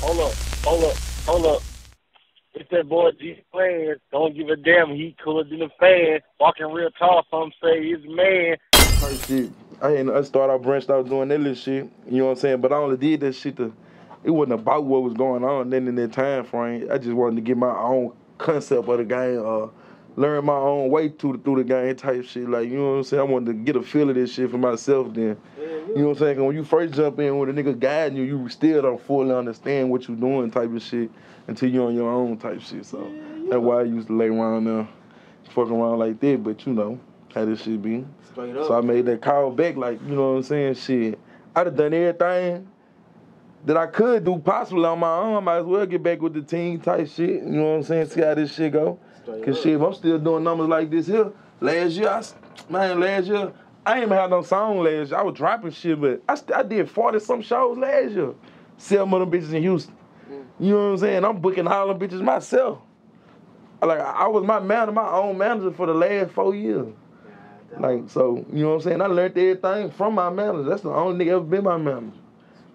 Hold up. It's that boy G-Planz. Don't give a damn. He cooler than a fan. Walking real tall, some say he's a man. Type shit. I branched out doing that little shit. You know what I'm saying? But I only did that shit it wasn't about what was going on then in that time frame. I just wanted to get my own concept of the game, learn my own way through the game type shit. Like, you know what I'm saying? I wanted to get a feel of this shit for myself then. You know what I'm saying? 'Cause when you first jump in with a nigga guiding you, you still don't fully understand what you doing type of shit until you're on your own type shit. So that's why I used to lay around there, fuck around like that. But you know how this shit be. Straight up. So I made that call back like, you know what I'm saying? Shit, I done done everything that I could do possibly on my own. I might as well get back with the team type shit. You know what I'm saying? See how this shit go. Cause shit, if I'm still doing numbers like this here, last year, I ain't even had no song last year. I was dropping shit, but I did 40-some shows last year. 7 of them bitches in Houston. You know what I'm saying? I'm booking all them bitches myself. Like, I was my own manager for the last 4 years. Like, so, you know what I'm saying? I learned everything from my manager. That's the only nigga ever been my manager.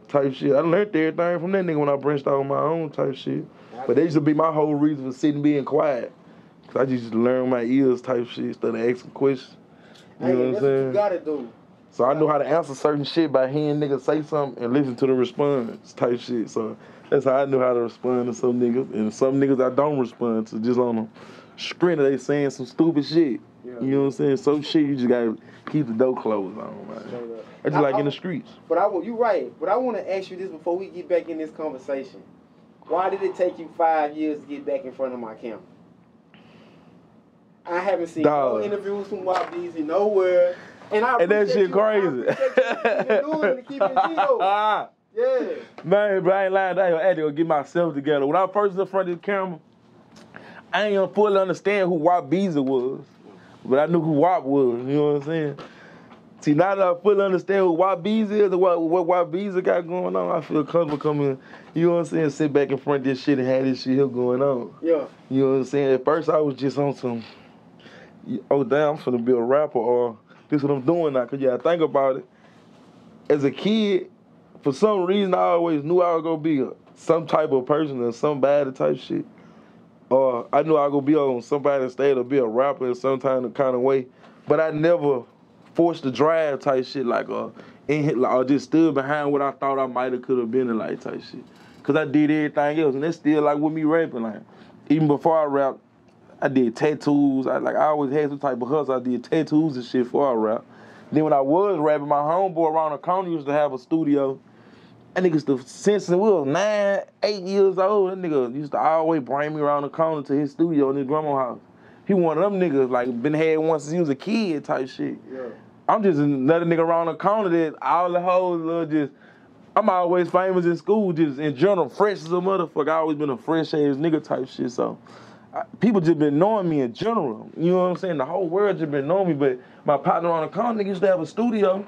Type shit. I learned everything from that nigga when I branched out on my own type shit. But that used to be my whole reason for sitting being quiet. Cause I just learn my ears type shit instead of asking questions. You know what I'm saying? What you gotta do. So I knew how to answer certain shit by hearing niggas say something and listen to the response type shit. So that's how I knew how to respond to some niggas. And some niggas I don't respond to just on a screen they saying some stupid shit. Yeah. You know what I'm saying? So shit you just gotta keep the door closed on, man. That's just like in the streets. But you right. But I wanna ask you this before we get back in this conversation. Why did it take you 5 years to get back in front of my camera? I haven't seen no interviews from Whop Beezy nowhere. And that shit crazy. Yeah. Man, bro, I ain't lying. I had to get myself together. When I first in front of the camera, I ain't even fully understand who Whop Beezy was. But I knew who Whop was, you know what I'm saying? See, now that I fully understand who Whop Beezy is and what Whop Beezy got going on, I feel comfortable coming, you know what I'm saying, sit back in front of this shit and have this shit here going on. Yeah. You know what I'm saying? At first I was just on some, oh damn, I'm finna be a rapper, or this what I'm doing now. Cause yeah, think about it. As a kid, for some reason I always knew I was gonna be some type of person or somebody type shit. Or I knew I was gonna be on somebody's stage or be a rapper in some kind of way. But I never forced the drive type shit like or just stood behind what I thought I might have could have been in like type shit. Cause I did everything else and that's still like with me rapping. Like even before I rapped, I did tattoos. I always had some type of hustle. I did tattoos and shit before I rap. Then when I was rapping, my homeboy around the corner used to have a studio. That nigga since we was 9, 8 years old, that nigga used to always bring me around the corner to his studio in his grandma's house. He one of them niggas like been had one since he was a kid type shit. Yeah. I'm just another nigga around the corner that all the hoes I'm always famous in school, just in general, fresh as a motherfucker. I always been a fresh ass nigga type shit, so people just been knowing me in general. You know what I'm saying? The whole world just been knowing me, but my partner on the corner, nigga used to have a studio.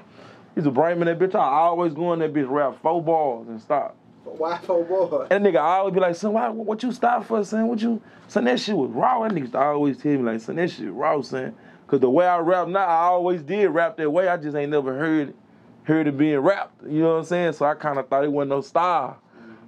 He used to bring me that bitch. I always go in that bitch, rap 4 bars and stop. Why 4 bars? And that nigga always be like, son, what you stop for, son? Son, that shit was raw. That nigga used to always tell me like, son, that shit raw, son. Cause the way I rap now, I always did rap that way. I just ain't never heard it being rapped. You know what I'm saying? So I kind of thought it wasn't no style.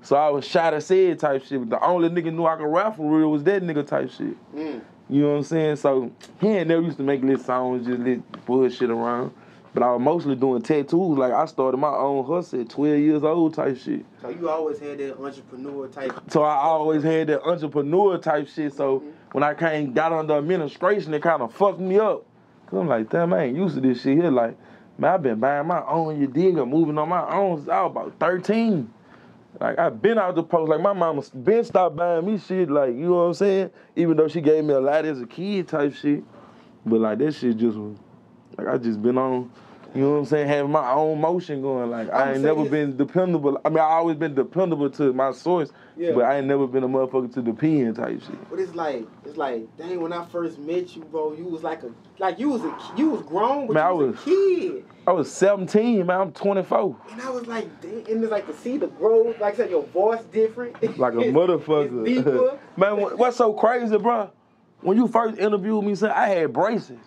So I was shot at said type shit. But the only nigga knew I could rap for real was that nigga type shit. You know what I'm saying? So he ain't never used to make little songs, just little bullshit around. But I was mostly doing tattoos. Like I started my own hustle at 12 years old type shit. So you always had that entrepreneur type. So I always had that entrepreneur type shit. So when I got under administration, it kind of fucked me up. Cause I'm like, damn, I ain't used to this shit here. Like, man, I've been buying my own, you dig, or moving on my own since I was about 13. Like, I've been out the post. Like, my mama been stopped buying me shit. Like, you know what I'm saying? Even though she gave me a lot as a kid type shit. But, like, that shit just was, like, I just been on, you know what I'm saying, having my own motion going. Like, I ain't never been dependable. I mean, I always been dependable to my source, but I ain't never been a motherfucker to depend type shit. But it's like, dang, when I first met you, bro, you was you was grown, but you was a kid. I was 17, man. I'm 24. And I was like, damn, and it's like to see the growth, like I said, your voice different. Like a motherfucker. It's deeper. Man, what's so crazy, bro? When you first interviewed me, son, I had braces.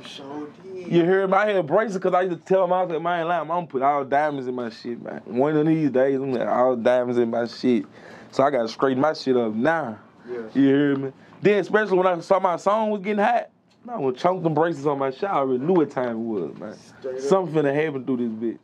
You sure did. You hear me? I had braces because I used to tell them, I was like, man, I ain't lying, I'm gonna put all diamonds in my shit, man. One of these days, I'm gonna have all diamonds in my shit. So I gotta straighten my shit up now. Yeah. You hear me? Then, especially when I saw my song was getting hot, I would chunk them braces on my shit. I already knew what time it was, man. Something finna happen through this bitch.